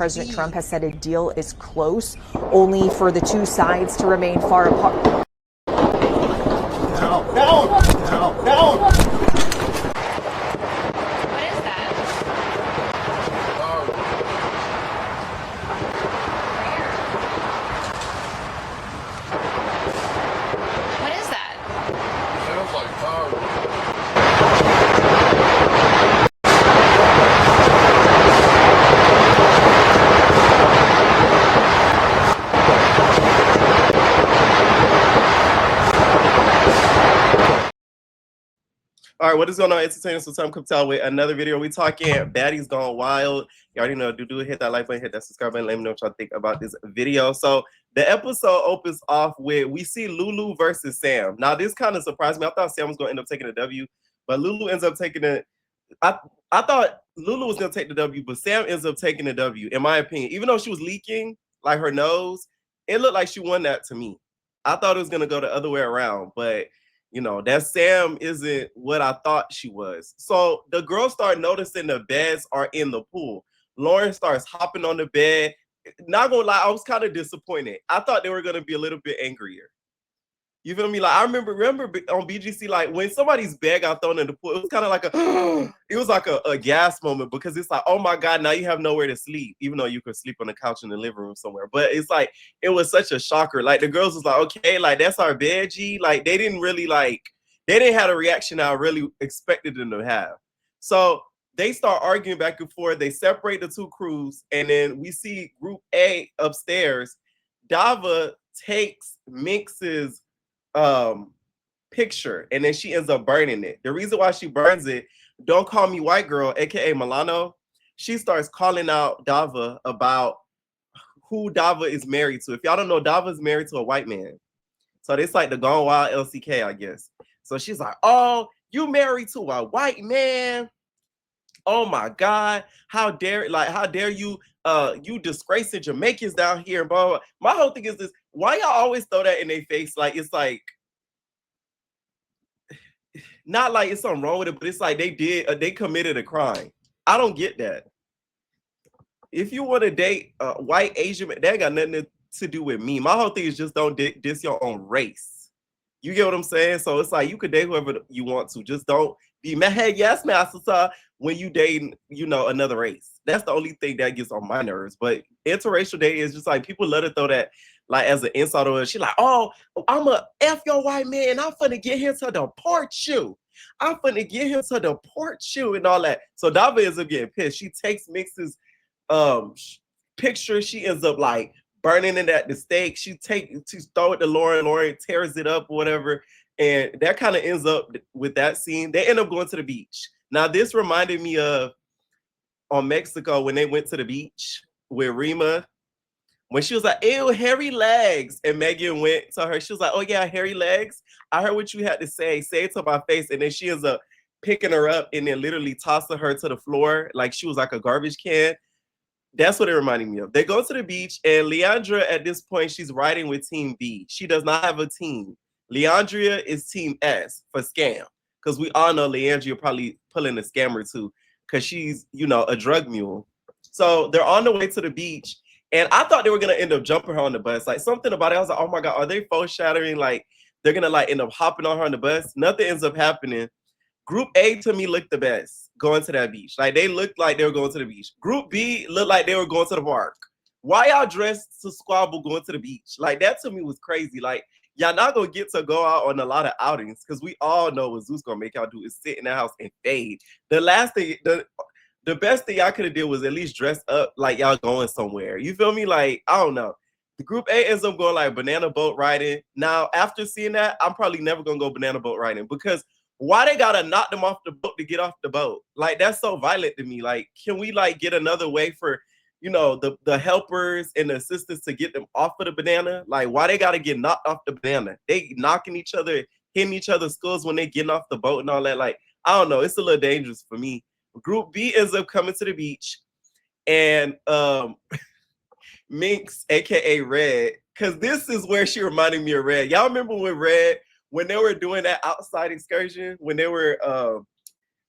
President Trump has said a deal is close, only for the two sides to remain far apart. Down! All right, what is going on, entertainers? So time comes out with another video. We talking Baddies Gone Wild. You already know, do hit that like button, hit that subscribe button. Let me know what y'all think about this video. So the episode opens off with, we see Lulu versus Sam. Now this kind of surprised me. I thought Sam was going to end up taking a W, but Lulu ends up taking it. I thought Lulu was going to take the W, but Sam ends up taking the W, in my opinion. Even though she was leaking, like her nose, it looked like she won that to me. I thought it was going to go the other way around, but you know, that Sam isn't what I thought she was. So the girls start noticing the beds are in the pool. Lauren starts hopping on the bed. Not gonna lie, I was kind of disappointed. I thought they were gonna be a little bit angrier. You feel me? Like I remember on BGC, like when somebody's bed got thrown in the pool, it was kind of like it was like a gas moment, because it's like, oh my God, now you have nowhere to sleep, even though you could sleep on the couch in the living room somewhere. But it's like, it was such a shocker. Like the girls was like, okay, like that's our bed, G. Like they didn't really they didn't have a reaction I really expected them to have. So they start arguing back and forth. They separate the two crews, and then we see Group A upstairs. Dava takes Minx's picture, and then she ends up burning it. The reason why she burns it, don't call me white girl, aka Milano. She starts calling out Dava about who Dava is married to. If y'all don't know, Dava is married to a white man. So it's like the Gone Wild LCK, I guess. So she's like, oh, you married to a white man. Oh my God, how dare you you disgracing Jamaicans down here, blah, blah. My whole thing is this: why y'all always throw that in their face? Like it's like, not like it's something wrong with it, but it's like they committed a crime. I don't get that. If you want to date a white Asian man, that got nothing to do with me. My whole thing is just don't diss your own race. You get what I'm saying? So it's like you could date whoever you want to. Just don't be mad. Hey, yes, master, when you dating, you know, another race. That's the only thing that gets on my nerves. But interracial dating is just like, people love to throw that like as an insult on her. She's like, oh, I'm a F your white man. I'm finna get him to deport you. I'm finna get him to deport you and all that. So Dava ends up getting pissed. She takes Mix's picture. She ends up like burning it at the stake. She throw it to Lauren. Lauren tears it up or whatever. And that kind of ends up with that scene. They end up going to the beach. Now, this reminded me of on Mexico when they went to the beach with Rima, when she was like, ew, hairy legs. And Megan went to her. She was like, oh, yeah, hairy legs. I heard what you had to say. Say it to my face. And then she ends up picking her up and then literally tossing her to the floor like she was like a garbage can. That's what it reminded me of. They go to the beach, and Leandra, at this point, she's riding with Team B. She does not have a team. Leandria is Team S for scam, because we all know Leandria probably pulling a scammer too, because she's, you know, a drug mule. So they're on the way to the beach, and I thought they were gonna end up jumping her on the bus. Like something about it, I was like, oh my God, are they foreshadowing like they're gonna like end up hopping on her on the bus? Nothing ends up happening. Group A to me looked the best going to that beach. Like they looked like they were going to the beach. Group B looked like they were going to the park. Why y'all dressed to squabble going to the beach? Like that to me was crazy. Like y'all not gonna get to go out on a lot of outings, because we all know what Zeus gonna make y'all do is sit in the house and fade. The last thing, the best thing y'all could have did was at least dress up like y'all going somewhere. You feel me? Like I don't know. The Group A ends up going like banana boat riding. Now after seeing that, I'm probably never gonna go banana boat riding, because why they gotta knock them off the boat to get off the boat? Like that's so violent to me. Like, can we like get another way for, you know, the helpers and the assistants to get them off of the banana? Like, why they gotta get knocked off the banana? They knocking each other, hitting each other's skulls when they getting off the boat and all that. Like, I don't know. It's a little dangerous for me. Group B ends up coming to the beach, and Minx, aka Red, because this is where she reminded me of Red. Y'all remember when Red, when they were doing that outside excursion, when they were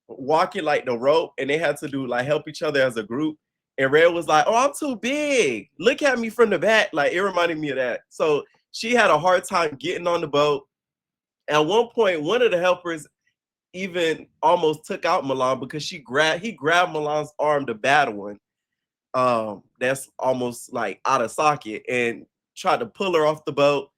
walking like the rope, and they had to do like help each other as a group, And Red was like, oh, I'm too big. Look at me from the back. Like, it reminded me of that. So she had a hard time getting on the boat. At one point, one of the helpers even almost took out Milan because he grabbed Milan's arm, the bad one, that's almost like out of socket, and tried to pull her off the boat.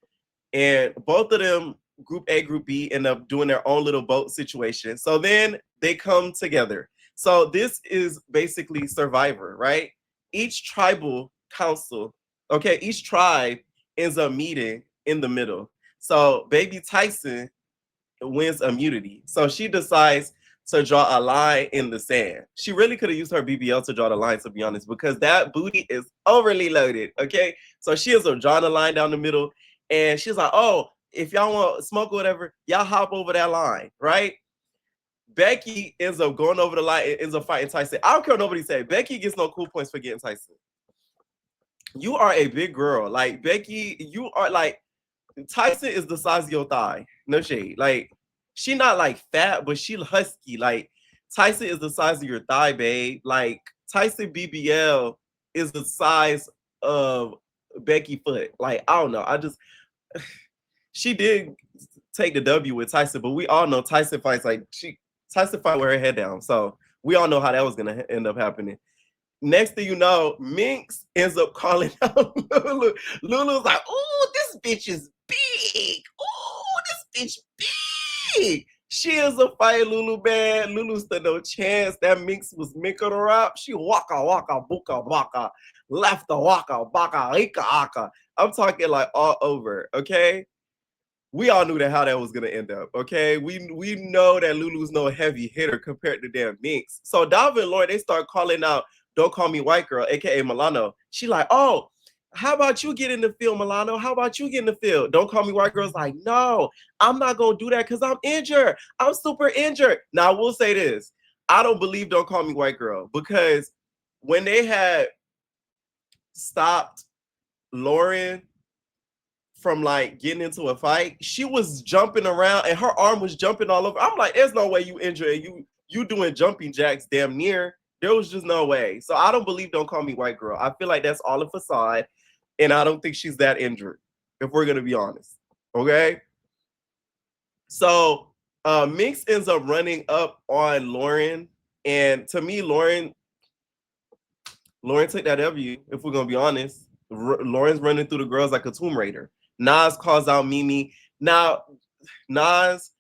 And both of them, Group A, Group B, end up doing their own little boat situation. So then they come together. So this is basically Survivor, right? Each tribal council, okay, each tribe ends up meeting in the middle. So Baby Tyson wins immunity. So she decides to draw a line in the sand. She really could have used her BBL to draw the line, to be honest, because that booty is overly loaded, okay? So she ends up drawing a line down the middle, and she's like, oh, if y'all want smoke or whatever, y'all hop over that line, right? Becky ends up going over the line and ends up fighting Tyson. I don't care what nobody say. Becky gets no cool points for getting Tyson. You are a big girl. Like, Becky, you are like, Tyson is the size of your thigh. No shade. Like, she not like fat, but she husky. Like, Tyson is the size of your thigh, babe. Like, Tyson BBL is the size of Becky foot. Like, I don't know. She did take the W with Tyson, but we all know Tyson fights Tyson fight with her head down. So we all know how that was gonna end up happening. Next thing you know, Minx ends up calling out Lulu. Lulu's like, oh, this bitch is big. Oh, this bitch big. She ends up fighting Lulu, man. Lulu stood no chance. That Minx was minking her up. She waka, buka, waka, left the waka, baka, ika, aka. I'm talking like all over, okay? We all knew how that was gonna end up, okay? We know that Lulu's no heavy hitter compared to damn Minx. So Dava and Lauren, they start calling out, don't call me white girl, aka Milano. She like, oh, how about you get in the field, Milano? How about you get in the field? Don't call me white girl's like, no, I'm not gonna do that because I'm injured. I'm super injured. Now I will say this. I don't believe don't call me white girl, because when they had stopped Lauren from like getting into a fight, she was jumping around and her arm was jumping all over. I'm like, there's no way you injured and you doing jumping jacks damn near. There was just no way. So I don't believe don't call me white girl. I feel like that's all a facade, and I don't think she's that injured, if we're gonna be honest. Okay. So Minx ends up running up on Lauren, and to me, Lauren took that W, if we're gonna be honest. Lauren's running through the girls like a Tomb Raider. Nas calls out Mimi. Now, Nas,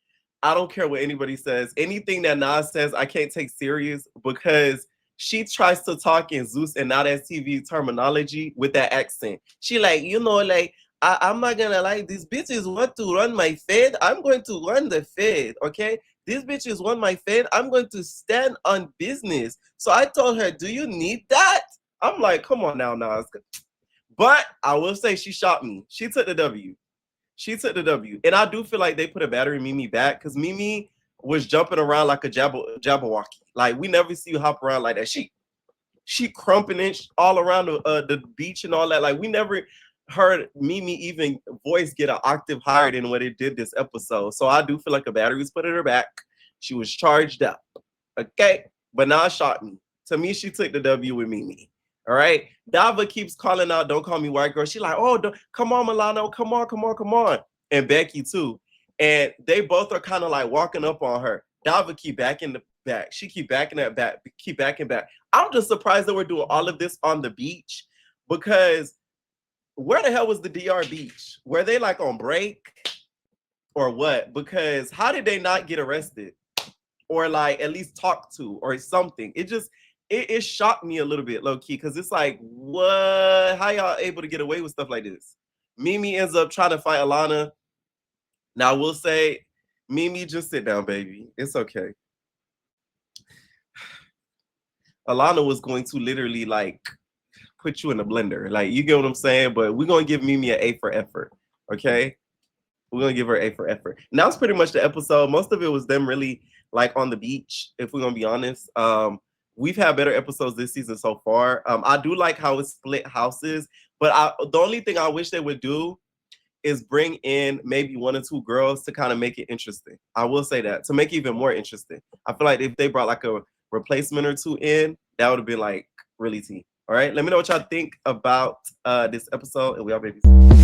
I don't care what anybody says. Anything that Nas says, I can't take serious, because she tries to talk in Zeus and Now That's TV terminology with that accent. She like, like, I'm not gonna lie, these bitches want to run my fed. I'm going to run the fed, okay? These bitches want my fed. I'm going to stand on business. So I told her, do you need that? I'm like, come on now, Nas. But I will say she shot me. She took the W. And I do feel like they put a battery Mimi back, because Mimi was jumping around like a Jabberwocky. Like, we never see you hop around like that. She crumping it all around the beach and all that. Like, we never heard Mimi even voice get an octave higher than what it did this episode. So I do feel like a battery was put in her back. She was charged up. Okay? But now shot me. To me, she took the W with Mimi. All right. Dava keeps calling out, don't call me white girl. She like, oh, come on, Milano. Come on. And Becky too. And they both are kind of like walking up on her. Dava keep backing the back. She keep backing that back, keep backing back. I'm just surprised that we're doing all of this on the beach, because where the hell was the DR beach? Were they like on break or what? Because how did they not get arrested or like at least talked to or something? It shocked me a little bit, low key, because it's like, what? How y'all able to get away with stuff like this? Mimi ends up trying to fight Alana. Now, I will say, Mimi, just sit down, baby. It's okay. Alana was going to literally like put you in a blender. Like, you get what I'm saying? But we're going to give Mimi an A for effort, okay? We're going to give her A for effort. And that was pretty much the episode. Most of it was them really like on the beach, if we're going to be honest. We've had better episodes this season so far. I do like how it's split houses, but the only thing I wish they would do is bring in maybe one or two girls to kind of make it interesting. I will say that, to make it even more interesting. I feel like if they brought like a replacement or two in, that would have been like really tea. All right, let me know what y'all think about this episode, and we are babies.